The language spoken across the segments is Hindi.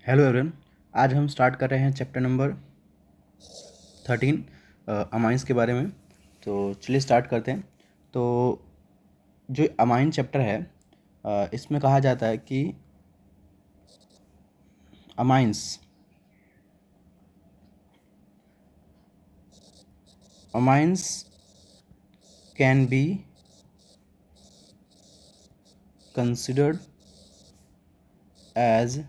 Hello everyone. आज हम स्टार्ट कर रहे हैं चैप्टर नंबर 13 अमाइंस के बारे में। तो चलिए स्टार्ट करते हैं। तो जो अमाइन चैप्टर है इसमें कहा जाता है कि amines can be considered as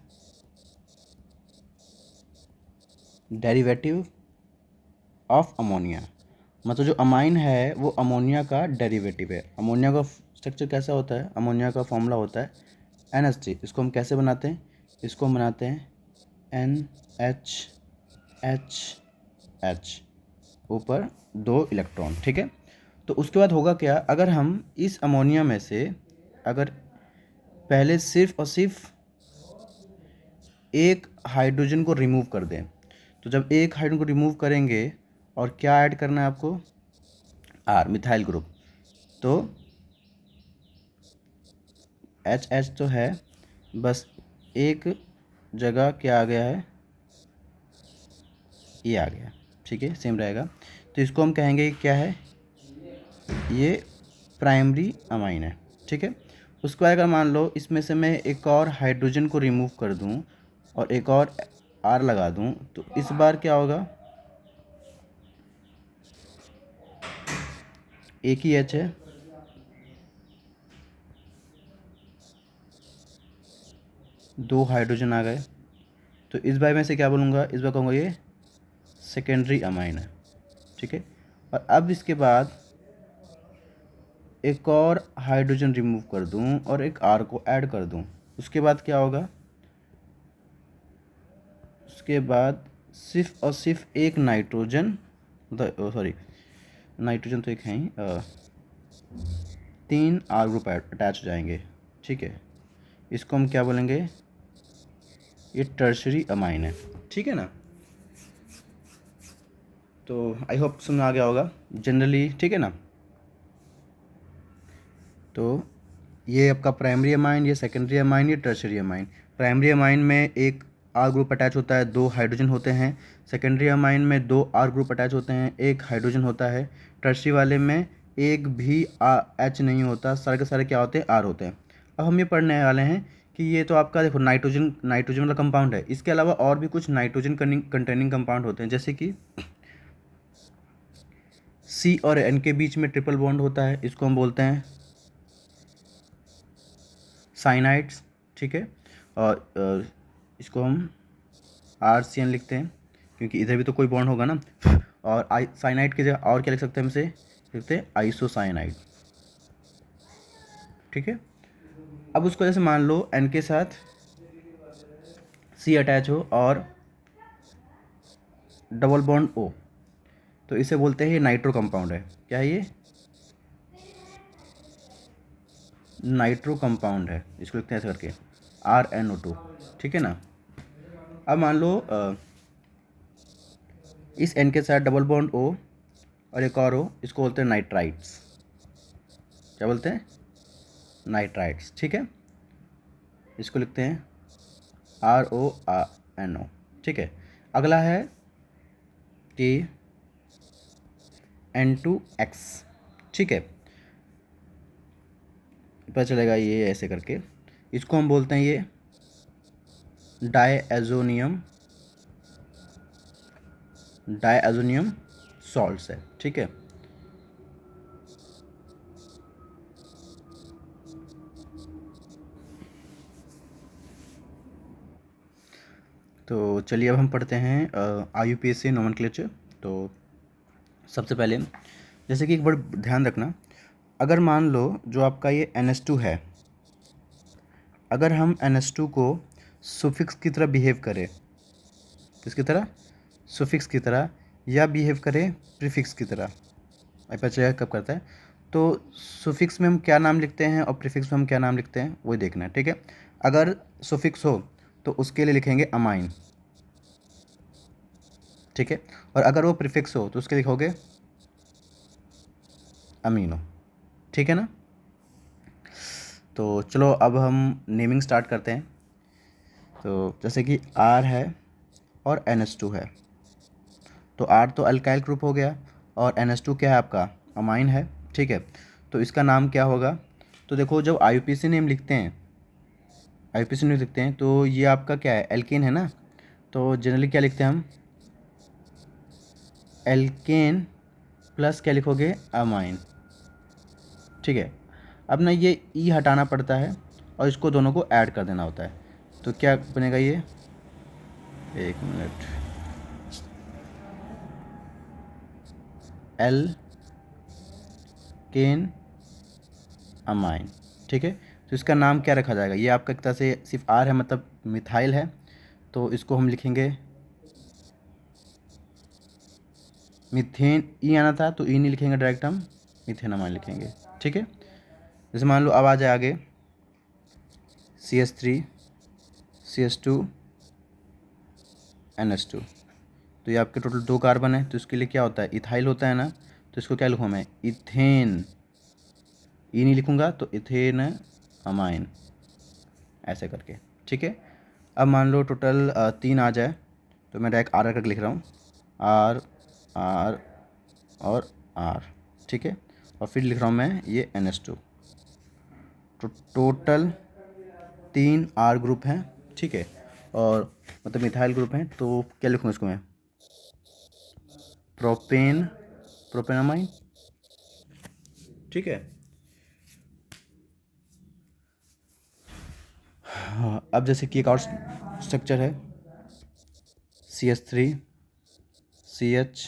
derivative of ammonia. मतलब जो अमाइन है वो अमोनिया का डेरिवेटिव है। अमोनिया का स्ट्रक्चर कैसा होता है? अमोनिया का फॉर्मूला होता है NH3। इसको हम कैसे बनाते हैं? इसको हम बनाते हैं NH ऊपर 2 इलेक्ट्रॉन। ठीक है। तो उसके बाद होगा क्या, अगर हम इस अमोनिया में से अगर पहले सिर्फ और सिर्फ एक हाइड्रोजन को रिमूव कर दें, तो जब एक हाइड्रोजन को रिमूव करेंगे और क्या ऐड करना है आपको? R, methyl group. तो एच तो है, बस एक जगह क्या आ गया है? ये आ गया। ठीक है, सेम रहेगा। तो इसको हम कहेंगे क्या है? ये प्राइमरी अमाइन है। ठीक है। उसके बाद अगर मान लो इसमें से मैं एक और हाइड्रोजन को रिमूव कर दूं और एक और आर लगा दूं, तो इस बार क्या होगा? एक ही एच है, दो हाइड्रोजन आ गए। तो इस बार मैं से क्या बोलूँगा? इस बार कहूँगा ये सेकेंडरी अमाइन है। ठीक है। और अब इसके बाद एक और हाइड्रोजन रिमूव कर दूं और एक आर को ऐड कर दूं, उसके बाद क्या होगा? उसके बाद सिर्फ और सिर्फ एक नाइट्रोजन, सॉरी नाइट्रोजन तो एक है ही, 3 आर ग्रुप अटैच हो जाएंगे। ठीक है। इसको हम क्या बोलेंगे? ये टर्शरी अमाइन है। ठीक है ना। तो आई होप समझ में आ गया होगा जनरली। ठीक है ना। तो ये आपका प्राइमरी अमाइन, ये सेकेंडरी अमाइन, ये टर्शरी अमाइन। प्राइमरी अमाइन में एक आर ग्रुप अटैच होता है, 2 हाइड्रोजन होते हैं। सेकेंडरी अमाइन में 2 आर ग्रुप अटैच होते हैं, 1 हाइड्रोजन होता है। टर्शरी वाले में एक भी एच नहीं होता, सारे के सारे क्या होते हैं? आर होते हैं। अब हम ये पढ़ने वाले हैं कि ये तो आपका देखो नाइट्रोजन वाला कंपाउंड है। इसके अलावा और भी कुछ नाइट्रोजन कंटेनिंग कंपाउंड होते हैं, जैसे कि सी और एन के बीच में ट्रिपल बॉन्ड होता है, इसको हम बोलते हैं साइनाइड्स। ठीक है। और इसको हम RCN लिखते हैं क्योंकि इधर भी तो कोई बॉन्ड होगा ना। और साइनाइड की जगह और क्या लिख सकते हैं? हमसे लिखते हैं आइसोसाइनाइड। ठीक है। अब उसको जैसे मान लो N के साथ C अटैच हो और डबल बॉन्ड O, तो इसे बोलते हैं ये नाइट्रो कंपाउंड है। क्या है ये? नाइट्रो कंपाउंड है। इसको लिखते हैं ऐसे करके RnO2। ठीक है ना। अब मान लो इस N के साथ डबल बॉन्ड O और एक और O, इसको बोलते हैं नाइट्राइट्स। क्या बोलते हैं? नाइट्राइट्स। ठीक है। इसको लिखते हैं RONO। ठीक है। अगला है कि N2X। ठीक है। पता चलेगा ये ऐसे करके। इसको हम बोलते हैं ये डायएजोनियम सॉल्ट्स है। ठीक है। तो चलिए अब हम पढ़ते हैं IUPAC नोमेनक्लेचर। तो सबसे पहले जैसे कि एक बार ध्यान रखना, अगर मान लो जो आपका ये NH2 है, अगर हम NH2 को सुफिक्स की तरह बिहेव करें, किसकी तरह? सुफिक्स की तरह, या बिहेव करें प्रीफिक्स की तरह, पता चलेगा कब करता है। तो सुफिक्स में हम क्या नाम लिखते हैं और प्रीफिक्स में हम क्या नाम लिखते हैं वही देखना है। ठीक है। अगर सुफिक्स हो तो उसके लिए लिखेंगे अमाइन। ठीक है। और अगर वो प्रीफिक्स हो तो उसके लिखोगे अमीनो। ठीक है ना। तो चलो अब हम नेमिंग स्टार्ट करते हैं। तो जैसे कि R है और NH2 है, तो R तो अल्काइल ग्रुप हो गया और NH2 क्या है आपका, अमाइन है, ठीक है। तो इसका नाम क्या होगा, तो देखो जब IUPAC नेम लिखते हैं, IUPAC नेम लिखते हैं तो ये आपका क्या है, एल्केन है ना, तो जनरली क्या लिखते हैं हम, एल्केन प्लस क्या लिखोगे, अमाइन, ठीक है। अब ना ये ई हटाना पड़ता है और इसको दोनों को ऐड कर देना होता है, तो क्या बनेगा ये, एक मिनट, एल केन अमाइन, ठीक है। तो इसका नाम क्या रखा जाएगा, ये आपका एक तरह से सिर्फ आर है, मतलब मिथाइल है, तो इसको हम लिखेंगे मीथेन, ई आना था तो ई नहीं लिखेंगे, डायरेक्ट हम मीथेन अमाइन लिखेंगे, ठीक है। जैसे मान लो अब आ जाए आगे CH3 CH2 NH2, तो ये आपके टोटल 2 कार्बन है, तो इसके लिए क्या होता है, इथाइल होता है ना, तो इसको क्या लिखूँ मैं, इथेन, ई नहीं लिखूँगा तो इथेन अमाइन, ऐसे करके, ठीक है। अब मान लो टोटल 3 आ जाए, तो मैं डायरेक्ट आर करके लिख रहा हूँ, आर आर और आर, ठीक है। और फिर लिख रहा हूँ मैं ये NH2, तो टोटल 3 आर ग्रुप हैं, ठीक है, और मतलब मिथाइल ग्रुप हैं, तो क्या लिखूँ इसको मैं, प्रोपेन, प्रोपेनामाइन, ठीक है। हाँ, अब जैसे कि एक और स्ट्रक्चर है CH3 CH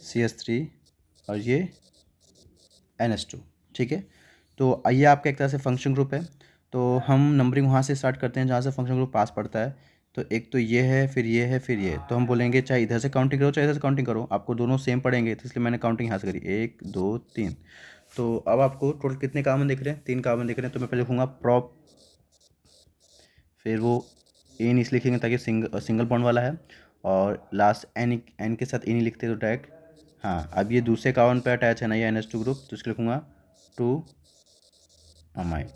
CH3 और ये NH2, ठीक है। तो ये आपका एक तरह से फंक्शन ग्रुप है, तो हम नंबरिंग वहाँ से स्टार्ट करते हैं जहाँ से फंक्शन ग्रुप पास पड़ता है, तो एक तो ये है, फिर ये है, फिर ये, तो हम बोलेंगे चाहे इधर से काउंटिंग करो चाहे इधर से काउंटिंग करो, आपको दोनों सेम पड़ेंगे, तो इसलिए मैंने काउंटिंग यहाँ से करी, 1 2 3। तो अब आपको टोटल कितने कार्बन दिख रहे हैं, 3 कार्बन दिख रहे हैं, तो मैं पहले लिखूँगा प्रॉप, फिर वो एन इस लिखेंगे ताकि सिंगल बॉन्ड वाला है, और लास्ट एन के साथ एन ही लिखते तो डायरेक्ट, हाँ। अब ये दूसरे कार्बन पे अटैच है ना ये NH2 ग्रुप, तो इसको लिखूँगा 2 अमाइन,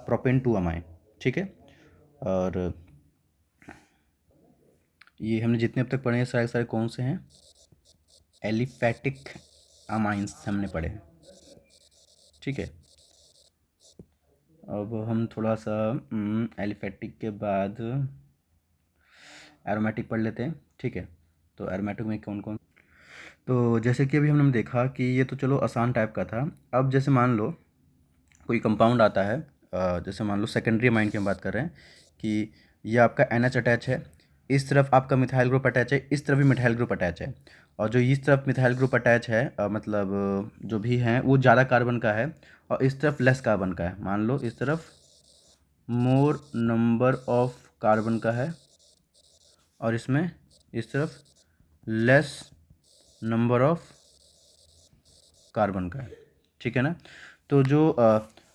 प्रोपेन 2 अमाइन, ठीक है। और ये हमने जितने अब तक पढ़े हैं सारे सारे कौन से हैं, एलिफैटिक अमाइंस हमने पढ़े हैं, ठीक है। अब हम थोड़ा सा एलिफैटिक के बाद एरोमेटिक पढ़ लेते हैं, ठीक है। तो एरोमेटिक में कौन कौन, तो जैसे कि अभी हमने देखा कि ये तो चलो आसान टाइप का था। अब जैसे मान लो कोई कंपाउंड आता है, जैसे मान लो सेकेंडरी अमाइन की हम बात कर रहे हैं कि ये आपका NH अटैच है, इस तरफ आपका मिथाइल ग्रुप अटैच है, इस तरफ भी मिथाइल ग्रुप अटैच है, और जो इस तरफ मिथाइल ग्रुप अटैच है मतलब जो भी है वो ज़्यादा कार्बन का है और इस तरफ लेस कार्बन का है, मान लो इस तरफ मोर नंबर ऑफ कार्बन का है और इसमें इस तरफ लेस नंबर ऑफ कार्बन का है, ठीक है ना। तो जो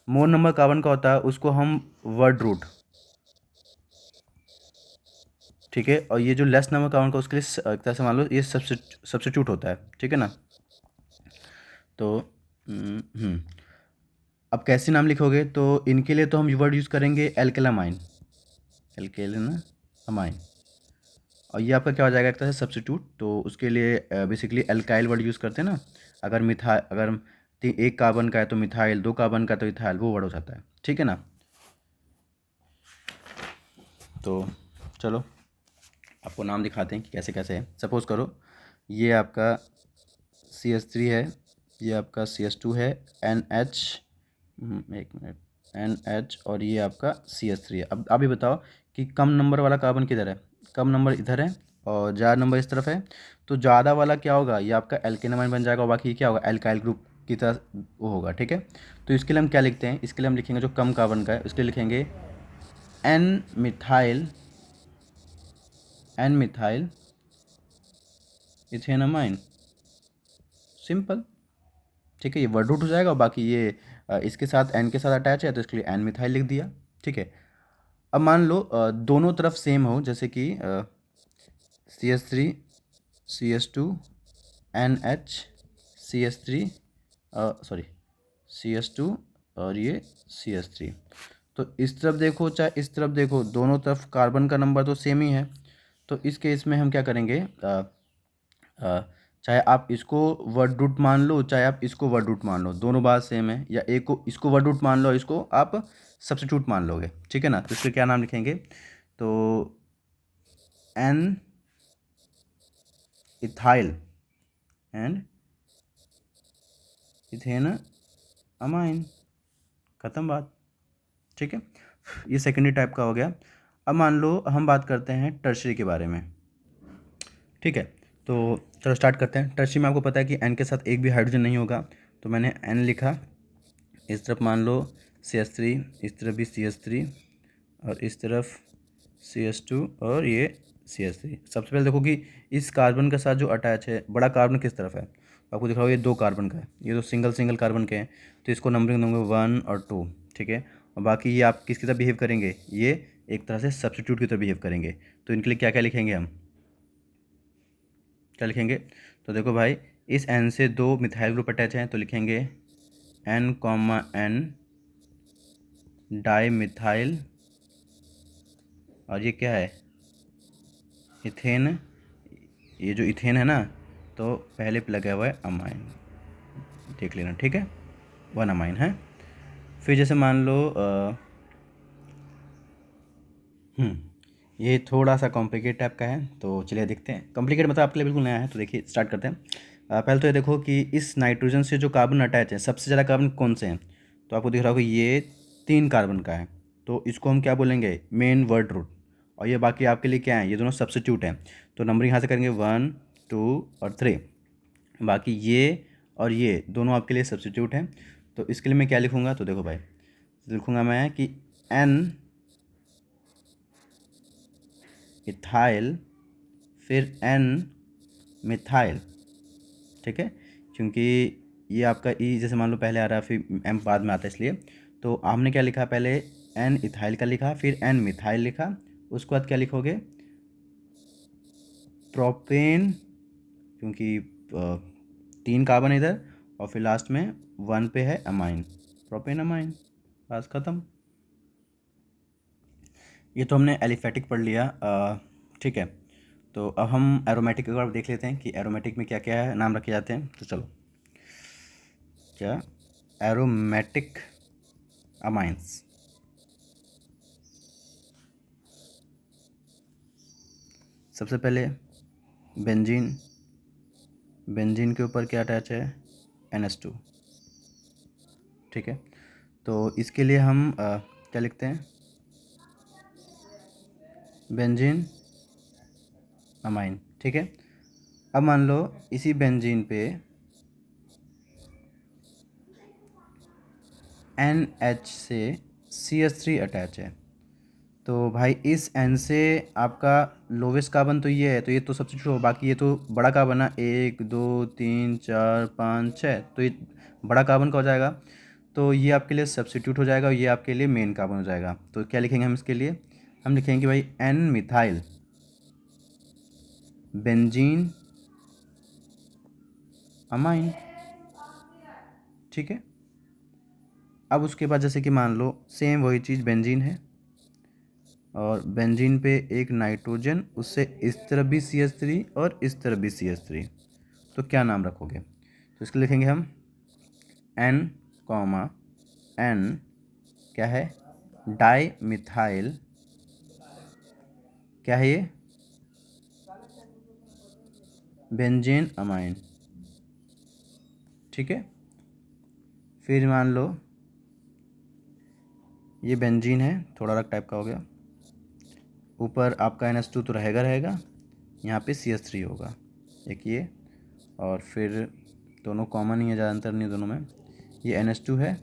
मोर नंबर कार्बन का होता है उसको हम वर्ड रूट, ठीक है, और ये जो लेस नंबर कार्बन का उसके लिए एक तरह से मान लो ये सब्स्टिट्यूट होता है, ठीक है ना। तो अब कैसे नाम लिखोगे, तो इनके लिए तो हम वर्ड यूज़ करेंगे एल्केलामाइन, एल्केलिन अमाइन, और ये आपका क्या हो जाएगा एक तरह से सब्स्टिट्यूट, तो उसके लिए बेसिकली एल्काइल वर्ड यूज़ करते हैं ना, अगर अगर एक कार्बन का है तो मिथाइल, 2 कार्बन का तो इथाइल, वो वर्ड हो जाता है, ठीक है ना। तो चलो आपको नाम दिखाते हैं कि कैसे कैसे है। सपोज़ करो ये आपका CH3 है, ये आपका CH2 है, NH, एक मिनट, NH, और ये आपका CH3 है। अब आप ये बताओ कि कम नंबर वाला कार्बन किधर है, कम नंबर इधर है और ज़्यादा नंबर इस तरफ है, तो ज़्यादा वाला क्या होगा, ये आपका एल्केनामाइन बन जाएगा और बाकी क्या होगा, एल्काइल ग्रुप की तरह वो होगा, ठीक है। तो इसके लिए हम क्या लिखते हैं, इसके लिए हम लिखेंगे जो कम कार्बन का है उसके लिए लिखेंगे N methyl, N methyl ethanamine, simple, ठीक है। ये वर्ड रूट हो जाएगा और बाकी ये इसके साथ एन के साथ अटैच है तो इसके लिए एन मिथाइल लिख दिया, ठीक है। अब मान लो दोनों तरफ सेम हो, जैसे कि CH3 CH2 NH CH3, sorry CH2 और ये CH3, तो इस तरफ देखो चाहे इस तरफ देखो, दोनों तरफ कार्बन का नंबर तो सेम ही है। तो इस केस में हम क्या करेंगे, चाहे आप इसको वर्ड रूट मान लो, चाहे आप इसको वर्ड रूट मान लो, दोनों बात सेम है। या एक को इसको वर्ड रूट मान लो, इसको आप सब्स्टिट्यूट मान लोगे, ठीक है ना। तो इसके क्या नाम लिखेंगे, तो N ethyl and ethane amine, ख़त्म बात, ठीक है। ये सेकेंडरी टाइप का हो गया। अब मान लो हम बात करते हैं टर्शरी के बारे में, ठीक है। तो चलो स्टार्ट करते हैं। टर्शरी में आपको पता है कि एन के साथ एक भी हाइड्रोजन नहीं होगा, तो मैंने एन लिखा। इस तरफ मान लो CH3, इस तरफ भी CH3 और इस तरफ CH2 और ये CH3। सबसे पहले देखो कि इस कार्बन के साथ जो अटैच है, बड़ा कार्बन किस तरफ है, तो आपको दिख रहा होगा ये 2 कार्बन का है, ये तो सिंगल कार्बन के हैं, तो इसको नंबरिंग दूंगे 1 और 2, ठीक है। और बाकी ये आप किसकी तरह बिहेव करेंगे, ये एक तरह से सब्स्टिट्यूट की तरह बिहेव करेंगे। तो इनके लिए क्या क्या लिखेंगे हम, क्या लिखेंगे, तो देखो भाई इस एन से 2 मिथाइल ग्रुप अटैच हैं, तो लिखेंगे N, डाई मिथाइल, और ये क्या है, इथेन। ये जो इथेन है ना, तो पहले पे लगा हुआ है अमाइन, देख लेना, ठीक है, 1 अमाइन है। फिर जैसे मान लो ये थोड़ा सा कॉम्प्लिकेट टाइप का है, तो चलिए देखते हैं। कॉम्प्लिकेट मतलब आपके लिए बिल्कुल नया है, तो देखिए स्टार्ट करते हैं। पहले तो ये देखो कि इस नाइट्रोजन से जो कार्बन अटैच है, सबसे ज़्यादा कार्बन कौन से हैं, तो आपको दिख रहा होगा ये 3 कार्बन का है, तो इसको हम क्या बोलेंगे, मेन वर्ड रूट। और ये बाकी आपके लिए क्या है, ये दोनों सब्स्टिट्यूट हैं, तो नंबर यहाँ से करेंगे 1, 2 और 3। बाकी ये और ये दोनों आपके लिए सब्स्टिट्यूट हैं। तो इसके लिए मैं क्या लिखूँगा, तो देखो भाई लिखूँगा मैं कि N इथाइल फिर N मिथाइल, ठीक है, क्योंकि ये आपका ई जैसे मान लो पहले आ रहा है, फिर एम बाद में आता है, इसलिए। तो आपने क्या लिखा, पहले N इथाइल का लिखा, फिर N मिथाइल लिखा, उसके बाद क्या लिखोगे, प्रोपेन, क्योंकि 3 कार्बन इधर, और फिर लास्ट में 1 पे है अमाइन, प्रोपेन अमाइन, बस ख़त्म। ये तो हमने एलिफेटिक पढ़ लिया, ठीक है। तो अब हम एरोमेटिक एक बार देख लेते हैं कि एरोमेटिक में क्या क्या है, नाम रखे जाते हैं। तो चलो, क्या एरोमेटिक अमाइंस, सबसे पहले बेंजीन, बेंजीन के ऊपर क्या अटैच है, NH2, ठीक है। तो इसके लिए हम क्या लिखते हैं, बेंजीन अमाइन, ठीक है। अब मान लो इसी बेंजीन पे NH से CH3 अटैच है, तो भाई इस N से आपका लोवेस्ट कार्बन तो ये है, तो ये तो सब्स्टिट्यूट हो, बाकी ये तो बड़ा कार्बन है, 1 2 3 4 5 6, तो ये बड़ा कार्बन का हो जाएगा, तो ये आपके लिए सब्स्टिट्यूट हो जाएगा और ये आपके लिए मेन कार्बन हो जाएगा। तो क्या लिखेंगे हम इसके लिए, हम लिखेंगे भाई N मिथाइल बेंजीन अमाइन, ठीक है। अब उसके बाद जैसे कि मान लो सेम वही चीज़ बेंजीन है, और बेंजीन पे एक नाइट्रोजन, उससे इस तरफ भी CH3 और इस तरफ भी CH3, तो क्या नाम रखोगे, तो इसको लिखेंगे हम N, N क्या है, डाई मिथाइल, क्या है ये, बेंजीन अमाइन, ठीक है। फिर मान लो ये बेंजीन है, थोड़ा अलग टाइप का हो गया, ऊपर आपका NH2 तो रहेगा, यहाँ पे CH3 होगा एक ये, और फिर दोनों कॉमन ही है, ज़्यादा अंतर नहीं दोनों में। ये NH2 है,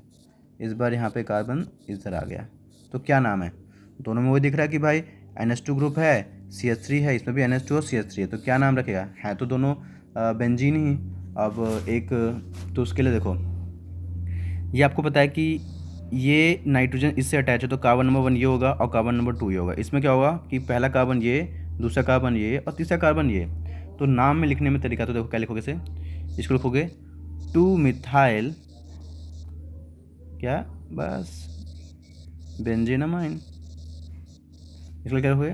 इस बार यहाँ पे कार्बन इधर आ गया, तो क्या नाम है, दोनों में वही दिख रहा है कि भाई NH2 ग्रुप है, CH3 है, इसमें भी NH2 और CH3 है, तो क्या नाम रखेगा, है तो दोनों बेंजीन ही। अब एक, तो उसके लिए देखो ये आपको पता है कि ये नाइट्रोजन इससे अटैच है, तो कार्बन नंबर 1 ये होगा और कार्बन नंबर 2 ये होगा। इसमें क्या होगा कि पहला कार्बन ये, दूसरा कार्बन ये और तीसरा कार्बन ये। तो नाम में लिखने में तरीका, तो देखो क्या लिखोगे, से इसको लिखोगे 2 मिथाइल, क्या, बस बेंजीनामाइन। इसलिए क्या हुए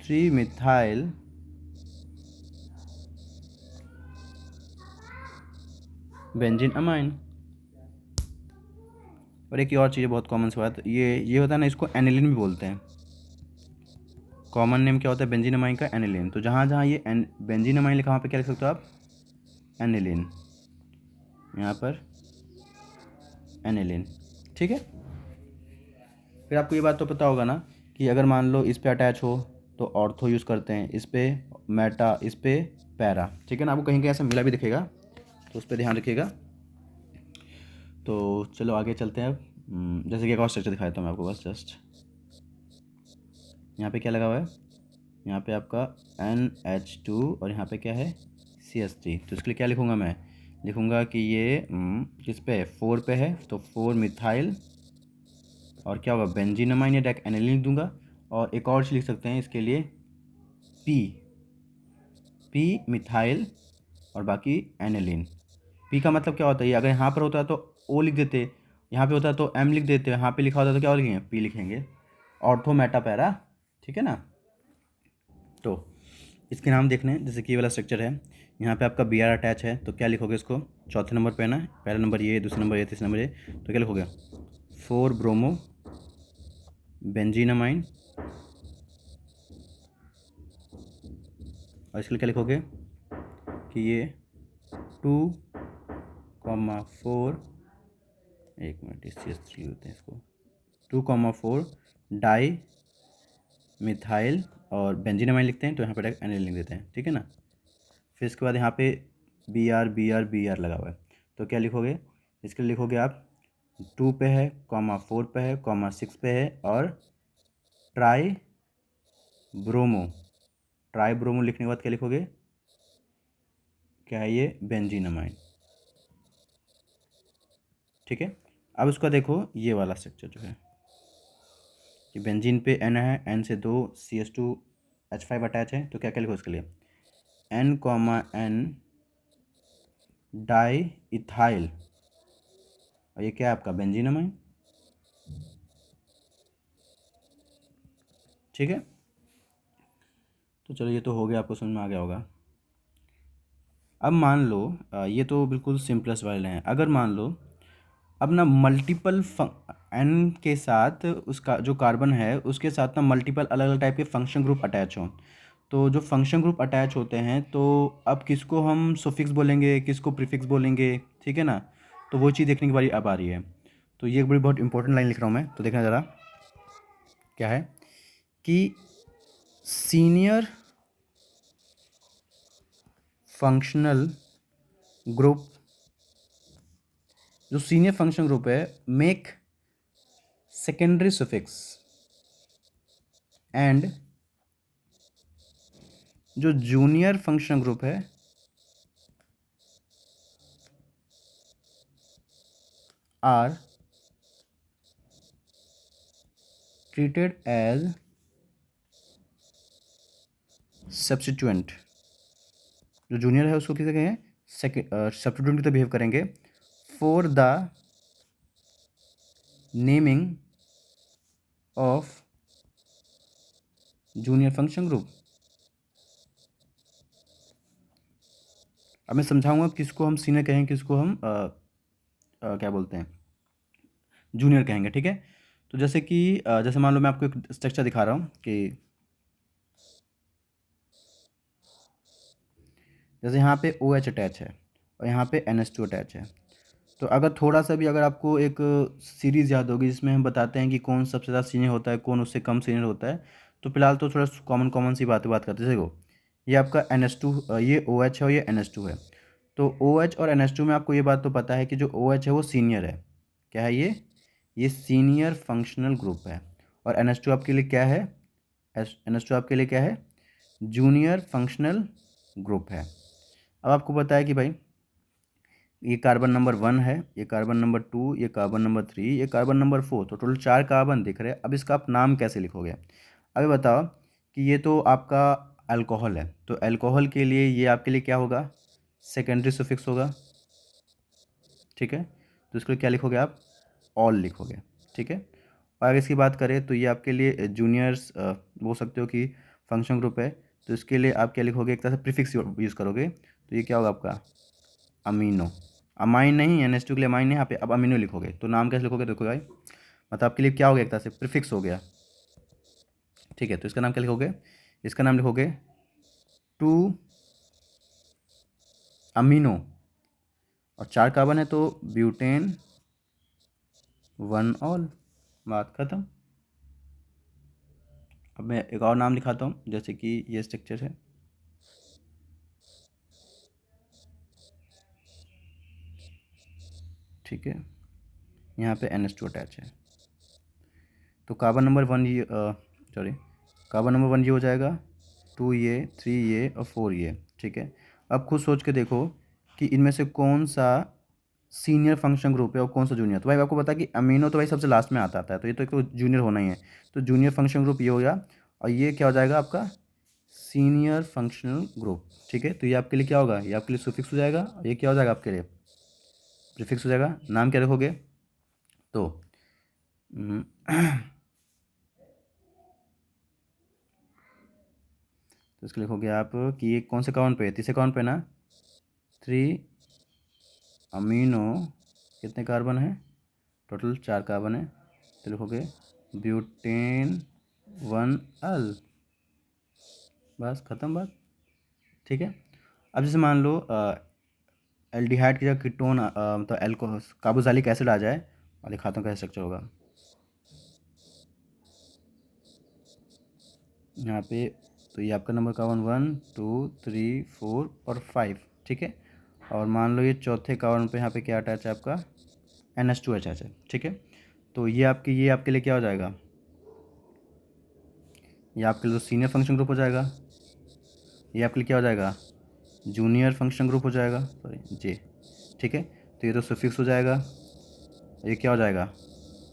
3-मिथाइल बेंजीन अमाइन। और एक और चीज़ बहुत कॉमन सी बात, ये होता है ना, इसको एनिलीन भी बोलते हैं। कॉमन नेम क्या होता है बेंजीनामाइन का? एनिलीन। तो जहाँ जहाँ ये बेंजीनामाइन लिखा वहाँ पे क्या लिख सकते हो आप? एनिलीन। यहाँ पर एनिलीन, ठीक है। फिर आपको ये बात तो पता होगा ना कि अगर मान लो इस पे अटैच हो तो ऑर्थो यूज़ करते हैं, इस पे मेटा, इस पे पैरा, ठीक है ना। आपको कहीं कहीं ऐसा मिला भी दिखेगा, तो उस पर ध्यान रखिएगा। तो चलो आगे चलते हैं अब। जैसे कि एक और स्ट्रक्चर दिखाता हूँ मैं आपको, बस जस्ट यहाँ पे क्या लगा हुआ है, यहाँ पे आपका NH2 और यहाँ पे क्या है CH3। तो इसके लिए क्या लिखूँगा मैं? लिखूँगा कि ये किस पे है? 4 पे है, तो 4-मिथाइल और क्या होगा बेंजीनामाइन या डायरेक्ट एनिलीन लिख दूंगा। और एक और चीज़ लिख सकते हैं इसके लिए P-मिथाइल और बाकी एनिलीन। P का मतलब क्या होता है? ये अगर यहाँ पर होता है तो O लिख देते, यहाँ पे होता है तो M लिख देते, यहाँ पे लिखा होता है तो क्या लिखेंगे? P लिखेंगे। ऑर्थो मेटा पैरा, ठीक है ना। तो इसके नाम देखने हैं, जैसे कि ये वाला स्ट्रक्चर है, यहाँ पे आपका Br अटैच है, तो क्या लिखोगे इसको? चौथे नंबर पे है ना, पहला नंबर ये, दूसरा नंबर ये, तीसरा नंबर ये, तो क्या लिखोगे? 4-ब्रोमो बेंजीनामाइन। और इसके लिए क्या लिखोगे कि ये 2,4, एक मिनट CH3 होते हैं इसको, 2,4 डाई मिथाइल और बेंजीनामाइन लिखते हैं, तो यहाँ पर डायरेक्ट एनिलीन लिख देते हैं, ठीक है ना। फिर इसके बाद यहाँ पे Br लगा हुआ है, तो क्या लिखोगे? इसके लिए लिखोगे आप 2 पे है, 4 पे है, 6 पे है, और ट्राई ब्रोमो लिखने के बाद क्या लिखोगे? क्या है ये? बेंजीनामाइन, ठीक है। अब उसका देखो ये वाला स्ट्रक्चर जो है कि बेंजीन पे N है, N से 2 CH2H5 अटैच है, तो क्या क्या लिखो इसके लिए? N, डाई इथाइल, और ये क्या है आपका? बेंजीनामाइन, ठीक है। तो चलो ये तो हो गया, आपको समझ में आ गया होगा। अब मान लो ये तो बिल्कुल सिंपलेस्ट वाले हैं। अगर मान लो अब ना मल्टीपल N के साथ उसका जो कार्बन है उसके साथ ना मल्टीपल अलग अलग टाइप के फंक्शन ग्रुप अटैच हों, तो जो फंक्शन ग्रुप अटैच होते हैं तो अब किसको हम सुफिक्स बोलेंगे, किसको प्रीफिक्स बोलेंगे, ठीक है ना। तो वो चीज़ देखने की बारी अब आ रही है। तो ये एक बड़ी बहुत इंपॉर्टेंट लाइन लिख रहा हूँ मैं, तो देखना ज़रा क्या है कि सीनियर फंक्शनल ग्रुप, जो सीनियर फंक्शन ग्रुप है, मेक सेकेंडरी सुफिक्स, एंड जो जूनियर फंक्शन ग्रुप है आर ट्रीटेड एज सब्स्टिट्यूएंट। जो जूनियर है उसको किसे कहें? सब्स्टिट्यूएंट की तो बिहेव करेंगे for the naming of junior function group. अब मैं समझाऊंगा किसको हम सीनियर कहेंगे, किसको हम क्या बोलते हैं, जूनियर कहेंगे, ठीक है। तो जैसे कि जैसे मान लो मैं आपको एक स्ट्रक्चर दिखा रहा हूँ कि जैसे यहाँ पे OH अटैच है और यहाँ पे NH2 अटैच है। तो अगर थोड़ा सा भी अगर आपको एक सीरीज़ याद होगी जिसमें हम बताते हैं कि कौन सबसे ज़्यादा सीनियर होता है, कौन उससे कम सीनियर होता है, तो फिलहाल तो थोड़ा कॉमन सी बात करते हैं। देखो ये आपका NH2, ये OH है और ये NH2 है। तो OH और NH2 में आपको ये बात तो पता है कि जो OH है वो सीनियर है। क्या है ये सीनियर फंक्शनल ग्रुप है। और NH2 आपके लिए क्या है? NH2 आपके लिए क्या है? जूनियर फंक्शनल ग्रुप है। अब आपको पता है कि भाई ये कार्बन नंबर 1 है, ये कार्बन नंबर 2, ये कार्बन नंबर 3, ये कार्बन नंबर 4, तो टोटल 4 कार्बन दिख रहे हैं। अब इसका आप नाम कैसे लिखोगे? अभी बताओ कि ये तो आपका अल्कोहल है, तो अल्कोहल के लिए ये आपके लिए क्या होगा? सेकेंडरी सुफिक्स होगा, ठीक है। तो इसको क्या लिखोगे आप? ऑल लिखोगे, ठीक है। और अगर इसकी बात करें तो ये आपके लिए जूनियर्स बोल सकते हो कि फंक्शन ग्रुप है, तो इसके लिए आप क्या लिखोगे, एक तरह से प्रीफिक्स यूज़ करोगे, तो ये क्या होगा आपका अमीनो। अमाइन नहीं, NH2 के लिए अमाइन नहीं, यहाँ पे अब अमीनो लिखोगे, तो नाम कैसे लिखोगे देखो भाई, मतलब आपके लिए क्या हो गया, एक तरह से प्रीफिक्स हो गया, ठीक है। तो इसका नाम क्या लिखोगे, इसका नाम लिखोगे टू अमीनो, और 4 कार्बन है तो ब्यूटेन 1 ऑल, बात ख़त्म। अब मैं एक और नाम लिखाता हूँ, जैसे कि ये स्ट्रक्चर है, ठीक है, यहाँ पे NH2 अटैच है, तो कार्बन नंबर 1 ये सॉरी कार्बन नंबर 1 ये हो जाएगा, 2 ये, 3 ये और 4 ये, ठीक है। अब खुद सोच के देखो कि इनमें से कौन सा सीनियर फंक्शन ग्रुप है और कौन सा जूनियर। तो भाई आपको पता है कि अमीनो तो भाई सबसे लास्ट में आता है, तो ये तो एक तो जूनियर होना ही है, तो जूनियर फंक्शन ग्रुप ये हो गया, और ये क्या हो जाएगा आपका सीनियर फंक्शनल ग्रुप, ठीक है। तो ये आपके लिए क्या होगा, ये आपके लिए सुफिक्स हो जाएगा, और ये क्या हो जाएगा आपके लिए प्रीफिक्स हो जाएगा। नाम क्या रखोगे, तो तो इसके लिखोगे आप कि ये कौन से कार्बन पे है, तीसरे कार्बन पे ना, 3 अमीनो, कितने कार्बन है टोटल, 4 कार्बन है, तो लिखोगे ब्यूटेन 1 अल, बस ख़त्म बात, ठीक है। अब जैसे मान लो एल्डिहाइड की जगह कीटोन तो एल्को कार्बोक्सिलिक एसिड आ जाए, और दिखाता हूँ कैसे स्ट्रक्चर होगा। यहाँ पे तो ये आपका नंबर कार्बन 1 2 3 4 और 5, ठीक है। और मान लो ये चौथे कार्बन पे यहाँ पे क्या अटैच है आपका NH2 अटैच है, ठीक है। तो ये आपके लिए क्या हो जाएगा, ये आपके लिए तो सीनियर फंक्शन ग्रुप हो जाएगा, ये आपके लिए क्या हो जाएगा जूनियर फंक्शन ग्रुप हो जाएगा, सॉरी जे, ठीक है। तो ये तो सुफिक्स हो जाएगा, ये क्या हो जाएगा,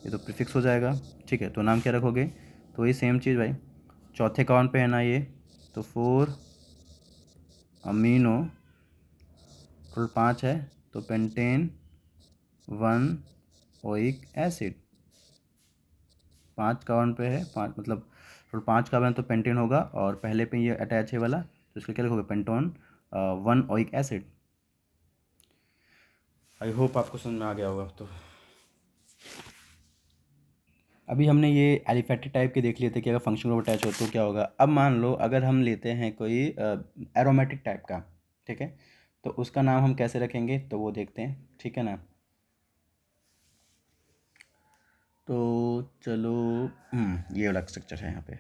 ये तो प्रीफिक्स हो जाएगा, ठीक है। तो नाम क्या रखोगे, तो ये सेम चीज़ भाई, चौथे कार्बन पे है ना ये, तो 4 अमीनो, टोटल 5 है, तो पेंटेन 1 ओइक एसिड, 5 कार्बन पे है, 5 मतलब टोटल 5 कार्बन तो पेंटेन होगा, और पहले पे ये अटैच है वाला, तो इसके क्या लिखोगे Pantone 1 oic acid. I hope आपको समझ में आ गया होगा। तो अभी हमने ये एलिफेटिक टाइप के देख लिए थे कि अगर फंक्शन ग्रुप अटैच हो तो क्या होगा। अब मान लो अगर हम लेते हैं कोई एरोमेटिक टाइप का, ठीक है, तो उसका नाम हम कैसे रखेंगे तो वो देखते हैं, ठीक है ना। तो चलो ये वाला स्ट्रक्चर है यहाँ पे,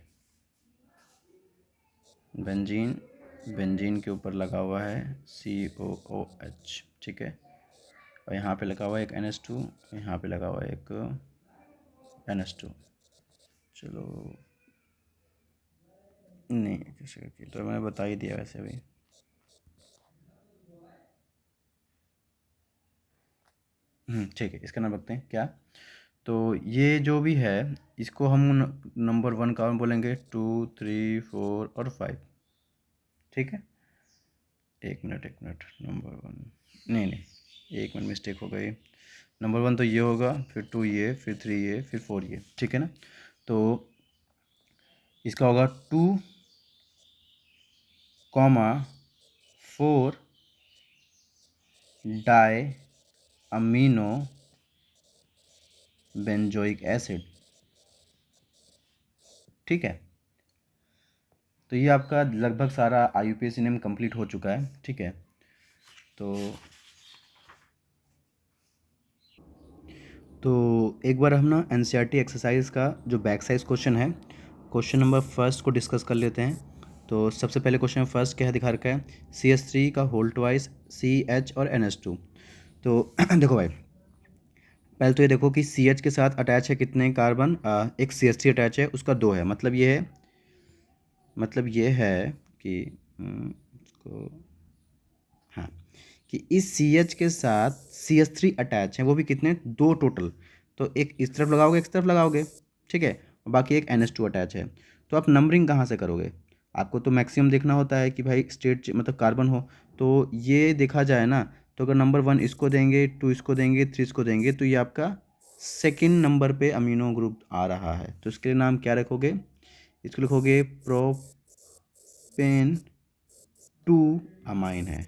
बेंजीन, बेंजीन के ऊपर लगा हुआ है COOH, ठीक है, और यहाँ पे लगा हुआ है एक NH2, यहाँ पे लगा हुआ है एक NH2। चलो नहीं जैसे कि तो मैंने बता ही दिया वैसे भी, ठीक है, इसका नाम रखते हैं क्या। तो ये जो भी है इसको हम नंबर 1 कार्बन बोलेंगे, 2 3 4 और 5, ठीक है। एक मिनट नंबर 1 नहीं नहीं, एक मिनट मिस्टेक हो गई, नंबर 1 तो ये होगा, फिर 2 ये, फिर 3 ये, फिर 4 ये, ठीक है ना। तो इसका होगा 2 comma 4 di amino benzoic acid, ठीक है। तो ये आपका लगभग सारा IUPAC नेम कंप्लीट हो चुका है, ठीक है। तो एक बार हम ना NCERT एक्सरसाइज का जो बैक साइज क्वेश्चन है, क्वेश्चन नंबर फर्स्ट को डिस्कस कर लेते हैं। तो सबसे पहले क्वेश्चन फर्स्ट क्या है दिखा रखा है, CH3 का होल ट्वाइस CH और NH2। तो देखो भाई पहले तो ये देखो कि CH के साथ अटैच है कितने कार्बन, एक CH3 अटैच है उसका 2 है, मतलब ये है कि इसको हाँ कि इस CH के साथ CH3 अटैच है, वो भी कितने 2 टोटल, तो एक इस तरफ लगाओगे एक तरफ लगाओगे, ठीक है, और बाकी एक NH2 अटैच है। तो आप नंबरिंग कहाँ से करोगे, आपको तो मैक्सिमम देखना होता है कि भाई स्टेट मतलब कार्बन हो, तो ये देखा जाए ना, तो अगर नंबर 1 इसको देंगे, 2 इसको देंगे, 3 इसको देंगे, तो ये आपका सेकंड नंबर पे अमीनो ग्रुप आ रहा है, तो इसके लिए नाम क्या रखोगे? इसको लिखोगे प्रोपेन 2 अमाइन है,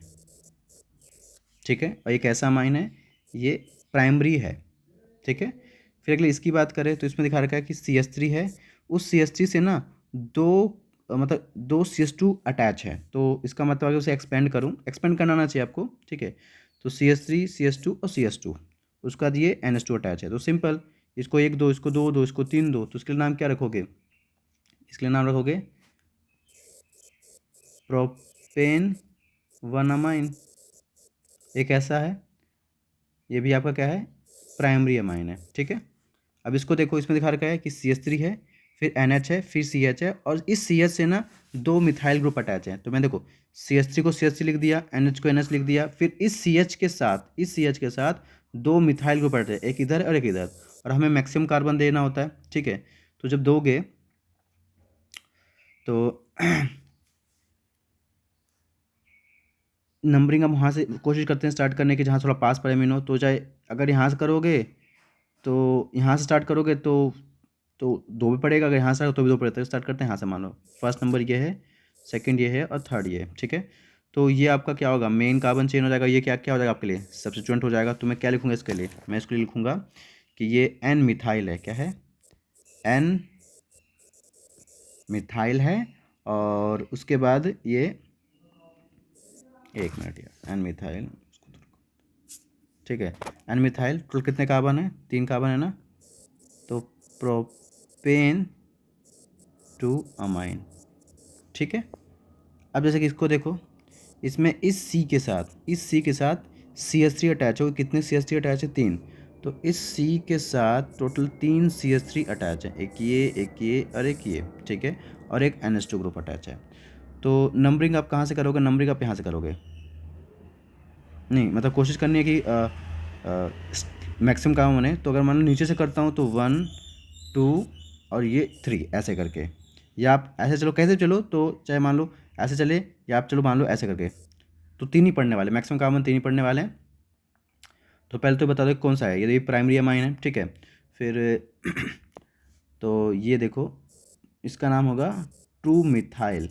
ठीक है। और ये कैसा अमाइन है? ये प्राइमरी है, ठीक है। फिर अगले इसकी बात करें तो इसमें दिखा रखा है कि CH3 है, उस CH3 से ना दो मतलब दो CH2 अटैच है, तो इसका मतलब अगर उसे एक्सपेंड करूँ, एक्सपेंड करना आना चाहिए आपको, ठीक है। तो CH3 CH2 और CH2, उसके बाद ये NH2 अटैच है, तो सिंपल, इसको एक दो, इसको दो दो, इसको तीन दो, तो इसके लिए नाम क्या रखोगे? इसके लिए नाम रखोगे प्रोपेन 1 अमाइन। एक ऐसा है, ये भी आपका क्या है? प्राइमरी अमाइन है, ठीक है। अब इसको देखो, इसमें दिखा रखा है कि CH3 है, फिर NH है, फिर CH है, और इस CH से ना दो मिथाइल ग्रुप अटैच है, तो मैं देखो CH3 को CH3 लिख दिया, NH को NH लिख दिया, फिर इस CH के साथ, इस CH के साथ दो मिथाइल ग्रुप अटैच है, एक इधर और एक इधर, और हमें मैक्सिमम कार्बन देना होता है, ठीक है। तो जब दोगे तो नंबरिंग हम वहाँ से कोशिश करते हैं स्टार्ट करने की जहाँ थोड़ा पास पड़े अमीनो, तो चाहे अगर यहाँ से करोगे तो यहाँ से स्टार्ट करोगे तो दो भी पड़ेगा, अगर यहाँ से तो भी दो पड़ेगा, तो स्टार्ट करते हैं यहाँ से। मान लो फर्स्ट नंबर ये है, सेकंड ये है, और थर्ड ये है, ठीक है। तो ये आपका क्या होगा? मेन कार्बन चेन हो जाएगा, ये क्या क्या हो जाएगा आपके लिए? सब्स्टिट्यूएंट हो जाएगा। तो मैं क्या लिखूँगा इसके लिए? मैं इसके लिए लिखूँगा कि ये एन मिथाइल है, क्या है? एन मिथाइल है, और उसके बाद ये, एक मिनट यार, एन मिथाइल, ठीक है। एन मिथाइल टोटल कितने कार्बन है? 3 कार्बन है ना, तो प्रोपेन 2 अमाइन, ठीक है। अब जैसे कि इसको देखो, इसमें इस सी के साथ, इस सी के साथ CH3 अटैच हो, कितने CH3 अटैच है? 3। तो इस सी के साथ टोटल 3 CH3 अटैच है, एक ये और एक ये, ठीक है। और एक NH2 ग्रुप अटैच है। तो नंबरिंग आप कहाँ से करोगे? नंबरिंग आप यहाँ से करोगे, नहीं मतलब कोशिश करनी है कि मैक्सिमम काम बने। तो अगर मान लो नीचे से करता हूँ तो 1 2 और ये 3 ऐसे करके, या आप ऐसे चलो, कैसे चलो, तो चाहे मान लो ऐसे चले, या आप चलो मान लो ऐसे करके, तो 3 ही पढ़ने वाले, मैक्सिमम कार्बन 3 ही पढ़ने वाले हैं। तो पहले तो बता दो कौन सा है, ये प्राइमरी अमाइन है, ठीक है। फिर तो ये देखो, इसका नाम होगा 2 मिथाइल,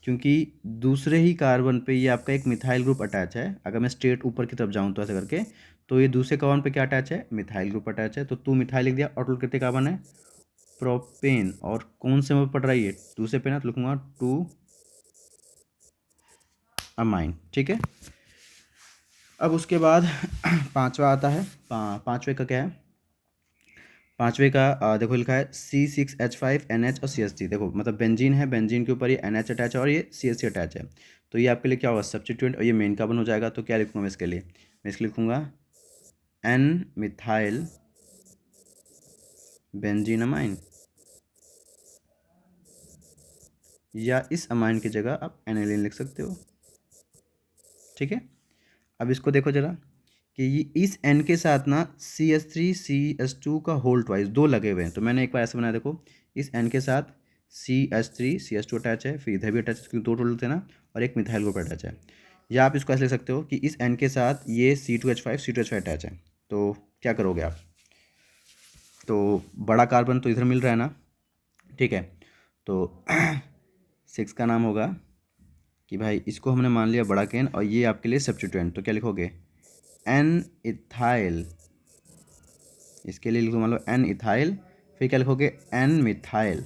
क्योंकि दूसरे ही कार्बन पे ये आपका एक मिथाइल ग्रुप अटैच है। अगर मैं स्ट्रेट ऊपर की तरफ जाऊँ तो ऐसे करके, तो ये दूसरे कार्बन पे क्या अटैच है? मिथाइल ग्रुप अटैच है। तो 2 मिथाइल लिख दिया, और टोटल कितने कार्बन है? प्रोपेन, और कौन से में पड़ रहा है ये? दूसरे पे ना, तो लिखूंगा 2 अमाइन, ठीक है। अब उसके बाद पांचवा आता है, पांचवे का क्या है? पांचवे का देखो लिखा है C6H5NH और CH3। देखो मतलब बेंजीन है, बेंजीन के ऊपर ये NH अटैच है और ये CH3 अटैच है, तो ये आपके लिए क्या होगा? सब्स्टिट्यूएंट, और ये मेन कार्बन हो जाएगा। तो क्या लिखूंगा मैं इसके लिए? मैं इसके लिए लिखूंगा N मिथाइल बेंजीन अमाइन, या इस अमाइन की जगह आप एनिलीन लिख सकते हो, ठीक है। अब इसको देखो जरा कि ये इस N के साथ ना CH3 CH2 का होल ट्वाइस दो लगे हुए हैं, तो मैंने एक बार ऐसे बनाया, देखो इस N के साथ CH3 CH2 अटैच है, फिर इधर भी अटैच है क्योंकि दो टोटल थे ना, और एक मिथाइल ग्रुप अटैच है। या आप इसको ऐसे लिख सकते हो कि इस N के साथ ये C2H5 C2H5 अटैच है। तो क्या करोगे आप? तो बड़ा कार्बन तो इधर मिल रहा है ना, ठीक है। तो 6 का नाम होगा कि भाई इसको हमने मान लिया बड़ा केन, और ये आपके लिए सब्स्टिट्यूएंट, तो क्या लिखोगे? एन इथाइल, इसके लिए लिखो मान लो एन इथाइल, फिर क्या लिखोगे? N methyl,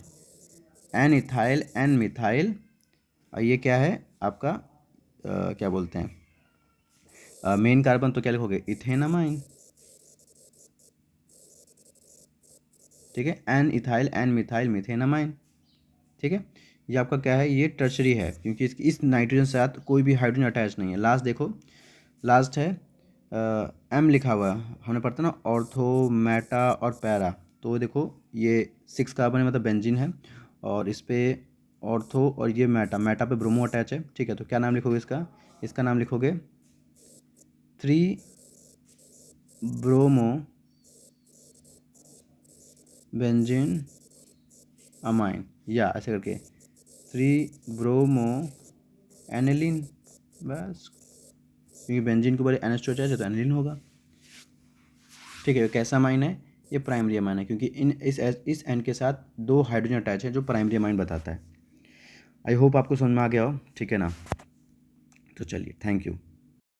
N ethyl N methyl, और ये क्या है आपका क्या बोलते हैं मेन कार्बन, तो क्या लिखोगे? इथेनामाइन, ठीक है। N ethyl N methyl methanamine, ठीक है। ये आपका क्या है? ये टर्शरी है, क्योंकि इस नाइट्रोजन के साथ कोई भी हाइड्रोजन अटैच नहीं है। लास्ट देखो, लास्ट है M लिखा हुआ है, हमने पढ़ता ना ऑर्थो मेटा और पैरा, तो देखो ये 6 कार्बन है, मतलब बेंजीन है, और इस पे ऑर्थो और ये मेटा, मेटा पे ब्रोमो अटैच है, ठीक है। तो क्या नाम लिखोगे इसका? इसका नाम लिखोगे 3 ब्रोमो बेंजीन अमाइन, या ऐसे करके 3 ब्रोमो एनिलीन, बस, क्योंकि बेंजीन के ऊपर NH2 अटैच है तो एनिलीन होगा, ठीक है। कैसा अमाइन है? ये प्राइमरी अमाइन है, क्योंकि इस एंड के साथ 2 हाइड्रोजन अटैच है जो प्राइमरी अमाइन बताता है। आई होप आपको समझ में आ गया हो, ठीक है ना। तो चलिए, थैंक यू।